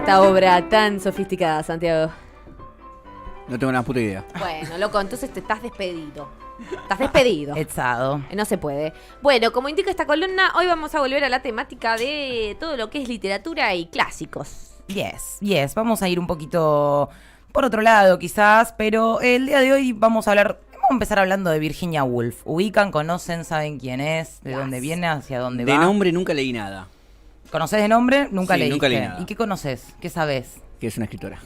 esta obra tan sofisticada, Santiago? No tengo una puta idea. Bueno, loco, entonces te estás despedido. Estás despedido. Echado. No se puede. Bueno, como indica esta columna, hoy vamos a volver a la temática de todo lo que es literatura y clásicos. Yes. Vamos a ir un poquito por otro lado, quizás, pero el día de hoy vamos a empezar hablando de Virginia Woolf. ¿Ubican, conocen, saben quién es, de dónde viene, hacia dónde va? De nombre nunca leí nada. ¿Conocés de nombre? Nunca Sí, leíste. nunca leí nada. ¿Y qué conoces? ¿Qué sabés? Que es una escritora.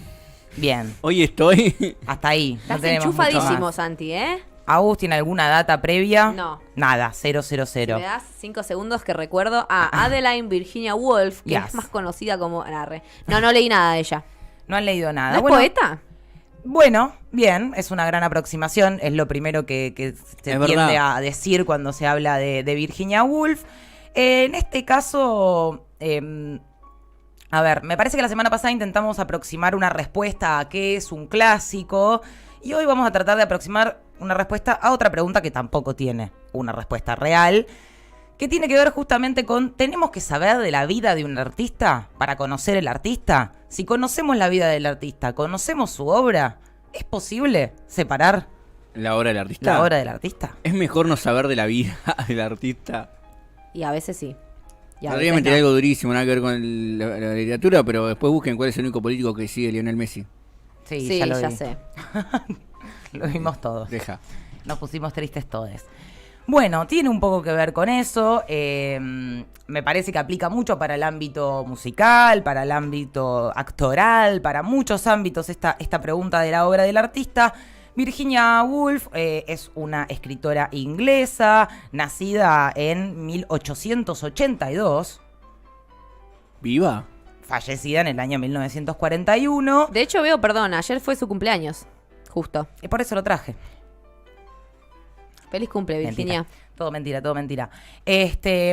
Bien. Hoy estoy... Hasta ahí. No Estás tenemos mucho enchufadísimo, más. Santi, ¿eh? ¿Agus tiene alguna data previa? No. Nada, 000. Si me das 5 segundos que recuerdo a Adeline Virginia Woolf, que Yes. es más conocida como... No leí nada de ella. No han leído nada. ¿No es Bueno, poeta? Bueno, bien, es una gran aproximación, es lo primero que se Es tiende verdad. a decir cuando se habla de Virginia Woolf. En este caso, a ver, me parece que la semana pasada intentamos aproximar una respuesta a qué es un clásico y hoy vamos a tratar de aproximar una respuesta a otra pregunta que tampoco tiene una respuesta real, que tiene que ver justamente con, ¿tenemos que saber de la vida de un artista para conocer el artista? Si conocemos la vida del artista, conocemos su obra, ¿es posible separar La obra del artista. la obra del artista? Es mejor no saber de la vida del artista. Y a veces sí. Y a Podría veces meter no. algo durísimo, nada que ver con la literatura, pero después busquen cuál es el único político que sigue Lionel Messi. Sí, ya lo ya vi. sé. Lo vimos todos. Deja. Nos pusimos tristes todos. Bueno, tiene un poco que ver con eso. Me parece que aplica mucho para el ámbito musical, para el ámbito actoral, para muchos ámbitos esta pregunta de la obra del artista. Virginia Woolf es una escritora inglesa, nacida en 1882, ¿Viva? fallecida en el año 1941. De hecho, ayer fue su cumpleaños. Justo. Y por eso lo traje. Feliz cumple, Virginia. Mentira. Todo mentira.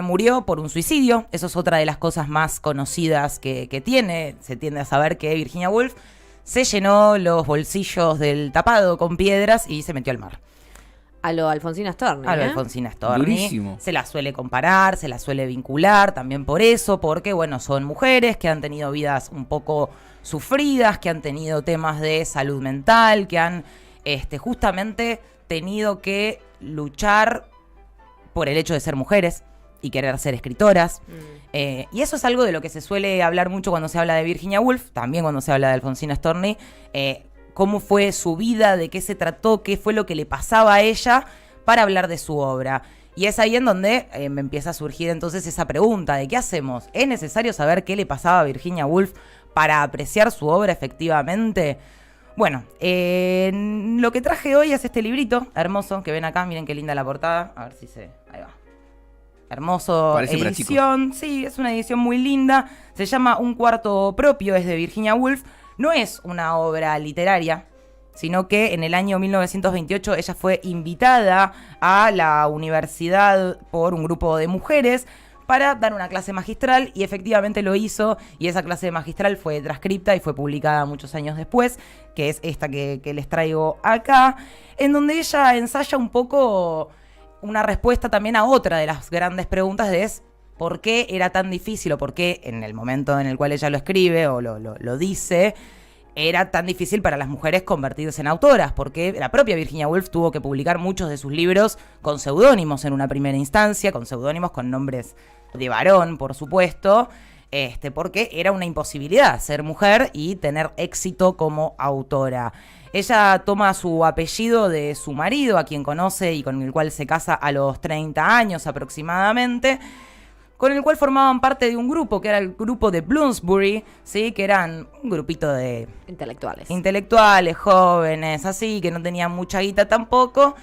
Murió por un suicidio. Eso es otra de las cosas más conocidas que tiene. Se tiende a saber que Virginia Woolf se llenó los bolsillos del tapado con piedras y se metió al mar. A lo Alfonsina Storni, A lo ¿eh? Alfonsina Storni. Durísimo. Se la suele comparar, se la suele vincular también por eso, porque bueno, son mujeres que han tenido vidas un poco sufridas, que han tenido temas de salud mental, que han justamente tenido que luchar por el hecho de ser mujeres y querer ser escritoras. Y eso es algo de lo que se suele hablar mucho cuando se habla de Virginia Woolf, también cuando se habla de Alfonsina Storni, cómo fue su vida, de qué se trató, qué fue lo que le pasaba a ella para hablar de su obra. Y es ahí en donde me empieza a surgir entonces esa pregunta de ¿qué hacemos? ¿Es necesario saber qué le pasaba a Virginia Woolf para apreciar su obra efectivamente? Bueno, lo que traje hoy es este librito hermoso que ven acá, miren qué linda la portada, a ver si se... ahí va. Hermoso Parece para edición, sí, es una edición muy linda, se llama Un cuarto propio, es de Virginia Woolf, no es una obra literaria, sino que en el año 1928 ella fue invitada a la universidad por un grupo de mujeres para dar una clase magistral y efectivamente lo hizo y esa clase magistral fue transcripta y fue publicada muchos años después, que es esta que les traigo acá, en donde ella ensaya un poco una respuesta también a otra de las grandes preguntas de es ¿por qué era tan difícil o por qué en el momento en el cual ella lo escribe o lo dice era tan difícil para las mujeres convertirse en autoras? Porque la propia Virginia Woolf tuvo que publicar muchos de sus libros con seudónimos en una primera instancia, con seudónimos con nombres de varón, por supuesto, porque era una imposibilidad ser mujer y tener éxito como autora. Ella toma su apellido de su marido, a quien conoce y con el cual se casa a los 30 años aproximadamente, con el cual formaban parte de un grupo, que era el grupo de Bloomsbury, ¿sí? Que eran un grupito de intelectuales, jóvenes, así, que no tenían mucha guita tampoco,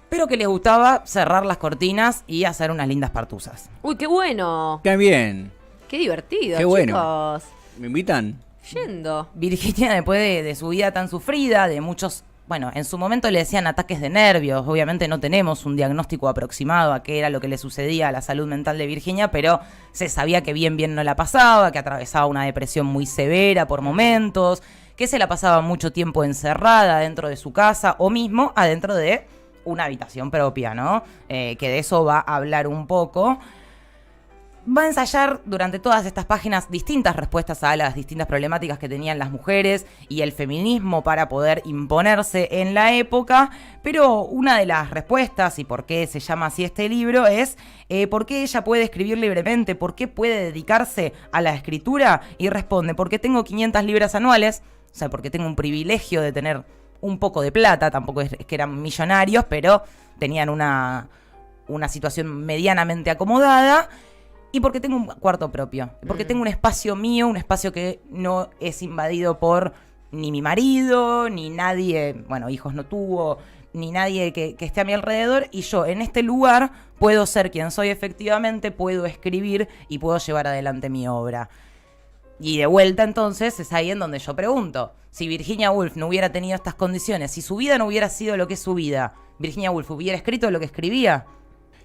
pero que les gustaba cerrar las cortinas y hacer unas lindas partuzas. Uy, qué bueno. Qué bien. Qué divertido, Qué bueno. chicos. ¿Me invitan? Yendo. Virginia, después de su vida tan sufrida, de muchos... Bueno, en su momento le decían ataques de nervios. Obviamente no tenemos un diagnóstico aproximado a qué era lo que le sucedía a la salud mental de Virginia, pero se sabía que bien no la pasaba, que atravesaba una depresión muy severa por momentos, que se la pasaba mucho tiempo encerrada dentro de su casa o mismo adentro de una habitación propia, ¿no? Que de eso va a hablar un poco. va a ensayar durante todas estas páginas distintas respuestas a las distintas problemáticas que tenían las mujeres y el feminismo para poder imponerse en la época, pero una de las respuestas y por qué se llama así este libro es por qué ella puede escribir libremente, por qué puede dedicarse a la escritura, y responde: porque tengo 500 libras anuales, o sea, porque tengo un privilegio de tener un poco de plata, tampoco es que eran millonarios, pero tenían una situación medianamente acomodada. Y porque tengo un cuarto propio, porque tengo un espacio mío, un espacio que no es invadido por ni mi marido, ni nadie, bueno, hijos no tuvo, ni nadie que esté a mi alrededor, y yo en este lugar puedo ser quien soy efectivamente, puedo escribir y puedo llevar adelante mi obra. Y de vuelta entonces es ahí en donde yo pregunto, si Virginia Woolf no hubiera tenido estas condiciones, si su vida no hubiera sido lo que es su vida, ¿Virginia Woolf hubiera escrito lo que escribía?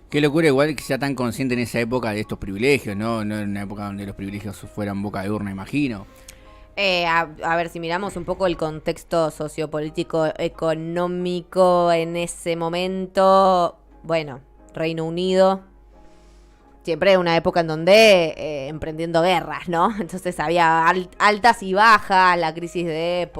Qué locura igual que sea tan consciente en esa época de estos privilegios, ¿no? No en una época donde los privilegios fueran boca de urna, imagino. A ver, si miramos un poco el contexto sociopolítico, económico en ese momento, bueno, Reino Unido, siempre una época en donde emprendiendo guerras, ¿no? Entonces había altas y bajas, la crisis de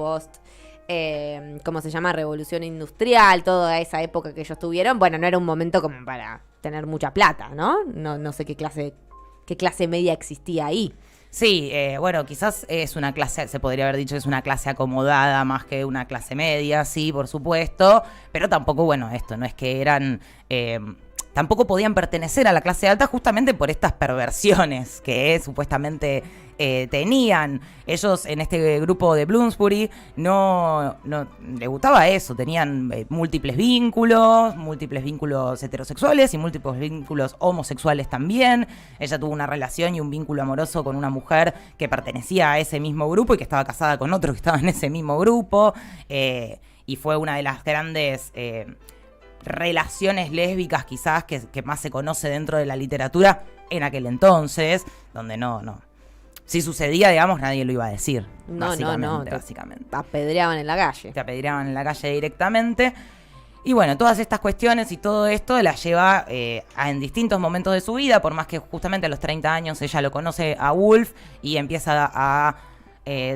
¿cómo se llama? Revolución industrial, toda esa época que ellos tuvieron. Bueno, no era un momento como para tener mucha plata, ¿no? No sé qué clase media existía ahí. Sí, bueno, quizás es una clase, se podría haber dicho que es una clase acomodada más que una clase media, sí, por supuesto, pero tampoco, bueno, esto no es que eran... tampoco podían pertenecer a la clase alta justamente por estas perversiones que supuestamente tenían. Ellos en este grupo de Bloomsbury no les gustaba eso, tenían múltiples vínculos heterosexuales y múltiples vínculos homosexuales también. Ella tuvo una relación y un vínculo amoroso con una mujer que pertenecía a ese mismo grupo y que estaba casada con otro que estaba en ese mismo grupo, y fue una de las grandes... relaciones lésbicas quizás que más se conoce dentro de la literatura en aquel entonces, donde no. Si sucedía, digamos, nadie lo iba a decir. Básicamente. Te apedreaban en la calle. Te apedreaban en la calle directamente. Y bueno, todas estas cuestiones y todo esto la lleva en distintos momentos de su vida, por más que justamente a los 30 años ella lo conoce a Woolf y empieza a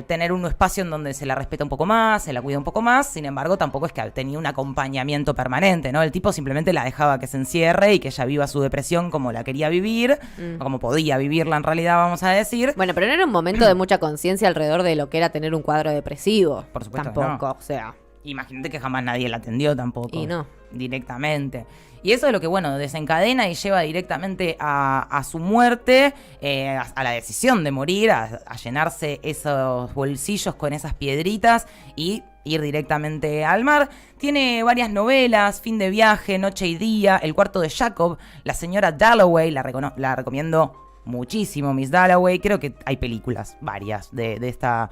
tener un espacio en donde se la respeta un poco más, se la cuida un poco más. Sin embargo, tampoco es que tenía un acompañamiento permanente, ¿no? El tipo simplemente la dejaba que se encierre y que ella viva su depresión como la quería vivir, o como podía vivirla en realidad, vamos a decir. Bueno, pero no era un momento de mucha conciencia alrededor de lo que era tener un cuadro depresivo. Por supuesto. Tampoco, no. O sea... Imagínate que jamás nadie la atendió tampoco. Y no. Directamente. Y eso es lo que, bueno, desencadena y lleva directamente a su muerte, a la decisión de morir, a llenarse esos bolsillos con esas piedritas y ir directamente al mar. Tiene varias novelas: Fin de viaje, Noche y día, El cuarto de Jacob, La señora Dalloway, la recomiendo muchísimo, Miss Dalloway. Creo que hay películas, varias, de esta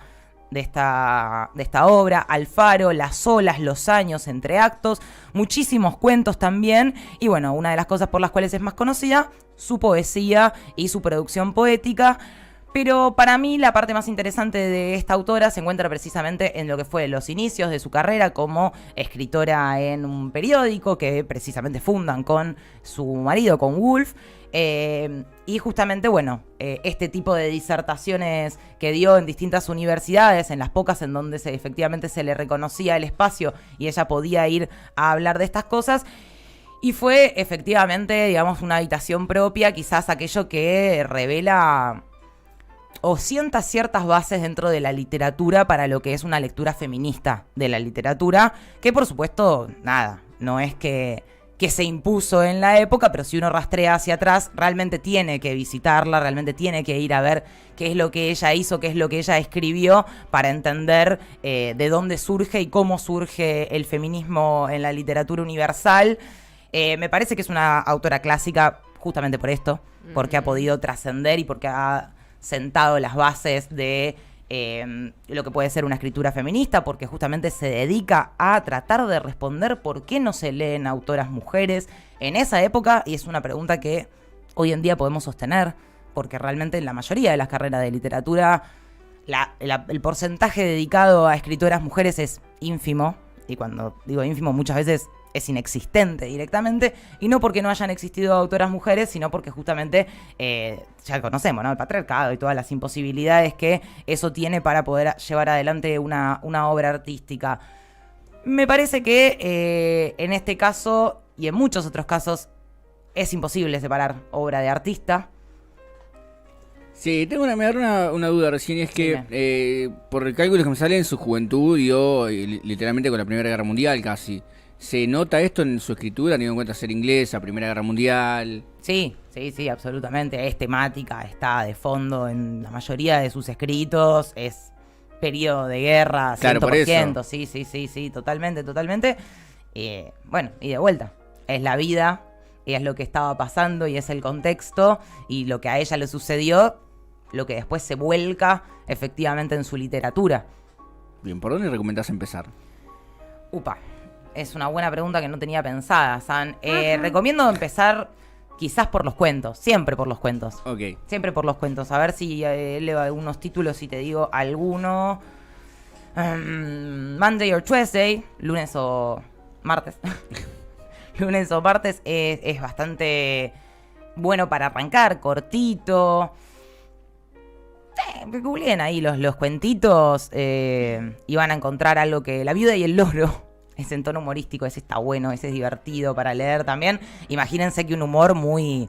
obra. Alfaro, Las olas, Los años, Entre actos, muchísimos cuentos también. Y bueno, una de las cosas por las cuales es más conocida, su poesía y su producción poética. Pero para mí la parte más interesante de esta autora se encuentra precisamente en lo que fue los inicios de su carrera como escritora en un periódico que precisamente fundan con su marido, con Woolf. Y justamente, bueno, este tipo de disertaciones que dio en distintas universidades, en las pocas en donde efectivamente se le reconocía el espacio y ella podía ir a hablar de estas cosas. Y fue efectivamente, digamos, una habitación propia, quizás aquello que revela o sienta ciertas bases dentro de la literatura para lo que es una lectura feminista de la literatura, que por supuesto, nada, no es que se impuso en la época, pero si uno rastrea hacia atrás, realmente tiene que visitarla, realmente tiene que ir a ver qué es lo que ella hizo, qué es lo que ella escribió, para entender de dónde surge y cómo surge el feminismo en la literatura universal. Me parece que es una autora clásica justamente por esto, porque ha podido trascender y porque ha sentado las bases de lo que puede ser una escritura feminista, porque justamente se dedica a tratar de responder por qué no se leen autoras mujeres en esa época, y es una pregunta que hoy en día podemos sostener, porque realmente en la mayoría de las carreras de literatura el porcentaje dedicado a escritoras mujeres es ínfimo, y cuando digo ínfimo muchas veces es inexistente directamente, y no porque no hayan existido autoras mujeres, sino porque justamente ya conocemos, ¿no? El patriarcado y todas las imposibilidades que eso tiene para poder llevar adelante una obra artística. Me parece que en este caso y en muchos otros casos es imposible separar obra de artista. Sí, me agarró una duda recién, y es que por el cálculo que me sale, en su juventud dio literalmente con la Primera Guerra Mundial casi. ¿Se nota esto en su escritura, teniendo en cuenta ser inglesa, Primera Guerra Mundial? Sí, absolutamente. Es temática, está de fondo en la mayoría de sus escritos, es periodo de guerra, 100%. Claro, por eso. Sí, totalmente. Bueno, y de vuelta, es la vida, y es lo que estaba pasando, y es el contexto, y lo que a ella le sucedió, lo que después se vuelca efectivamente en su literatura. Bien, ¿por dónde recomendás empezar? Upa, es una buena pregunta que no tenía pensada, San. Recomiendo empezar quizás por los cuentos, siempre por los cuentos. Ok. Siempre por los cuentos. A ver si leo algunos títulos y te digo alguno. Monday or Tuesday, lunes o martes. Lunes o martes es bastante bueno para arrancar, cortito. Googleen ahí los cuentitos y van a encontrar algo que... La viuda y el loro es en tono humorístico, ese está bueno, ese es divertido para leer también. Imagínense que un humor muy,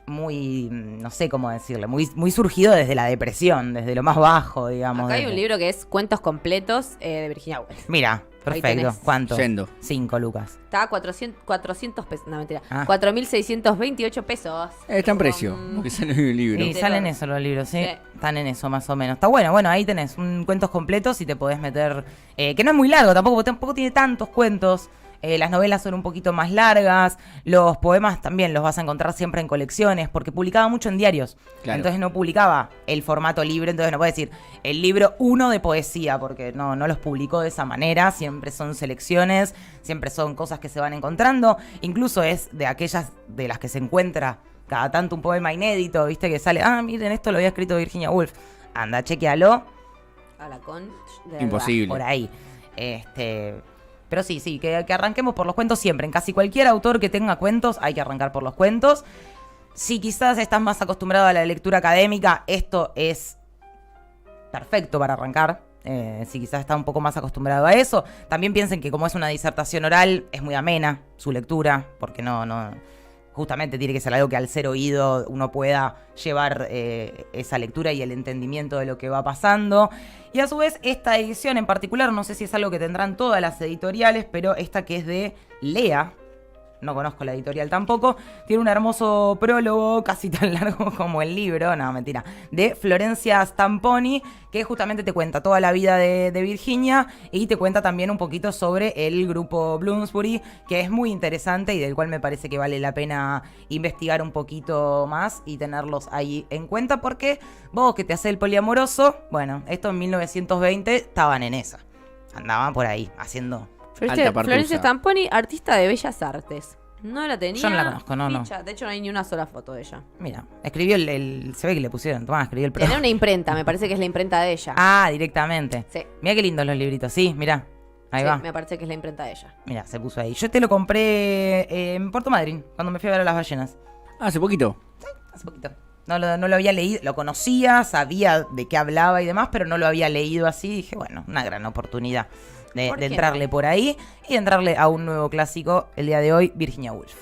no sé cómo decirle, muy surgido desde la depresión, desde lo más bajo, digamos. Acá hay un libro que es Cuentos Completos de Virginia Woolf. Mira, perfecto. ¿Cuánto? Yendo. 5 lucas. Está a 400 pesos, no mentira, 4.628 pesos. Está en precio, porque sale un libro. Y salen eso los libros, ¿sí? Sí. Están en eso más o menos. Está bueno, ahí tenés cuentos completos y te podés meter... que no es muy largo, tampoco tiene tantos cuentos. Las novelas son un poquito más largas. Los poemas también los vas a encontrar siempre en colecciones, porque publicaba mucho en diarios. Claro. Entonces no publicaba el formato libre, entonces no puedes decir el libro 1 de poesía, porque no los publicó de esa manera. Siempre son selecciones, siempre son cosas que se van encontrando. Incluso es de aquellas de las que se encuentra cada tanto un poema inédito, ¿viste? Que sale, miren, esto lo había escrito Virginia Woolf. Anda, chequealo. A la Imposible. Por ahí. Pero sí, que arranquemos por los cuentos siempre. En casi cualquier autor que tenga cuentos hay que arrancar por los cuentos. Si quizás estás más acostumbrado a la lectura académica, esto es perfecto para arrancar. Si quizás estás un poco más acostumbrado a eso. También piensen que como es una disertación oral, es muy amena su lectura, porque justamente tiene que ser algo que al ser oído uno pueda llevar esa lectura y el entendimiento de lo que va pasando. Y a su vez, esta edición en particular, no sé si es algo que tendrán todas las editoriales, pero esta que es de Lea, no conozco la editorial tampoco, tiene un hermoso prólogo, casi tan largo como el libro, no, mentira, de Florencia Stamponi, que justamente te cuenta toda la vida de Virginia y te cuenta también un poquito sobre el grupo Bloomsbury, que es muy interesante y del cual me parece que vale la pena investigar un poquito más y tenerlos ahí en cuenta, porque vos que te hacés el poliamoroso, bueno, esto en 1920 estaban en esa, andaban por ahí haciendo... Florencia Stamponi, artista de bellas artes. No la tenía. Yo no la conozco, no. De hecho, no hay ni una sola foto de ella. Mira, escribió se ve que le pusieron, escribió el Tenía una imprenta, me parece que es la imprenta de ella. Directamente. Sí. Mira qué lindos los libritos, sí, mira. Ahí va. Me parece que es la imprenta de ella. Mira, se puso ahí. Yo lo compré en Puerto Madryn, cuando me fui a ver a las ballenas. ¿Hace poquito? Sí, hace poquito. No lo había leído, lo conocía, sabía de qué hablaba y demás, pero no lo había leído así. Dije, bueno, una gran oportunidad de entrarle por ahí y de entrarle a un nuevo clásico el día de hoy, Virginia Woolf.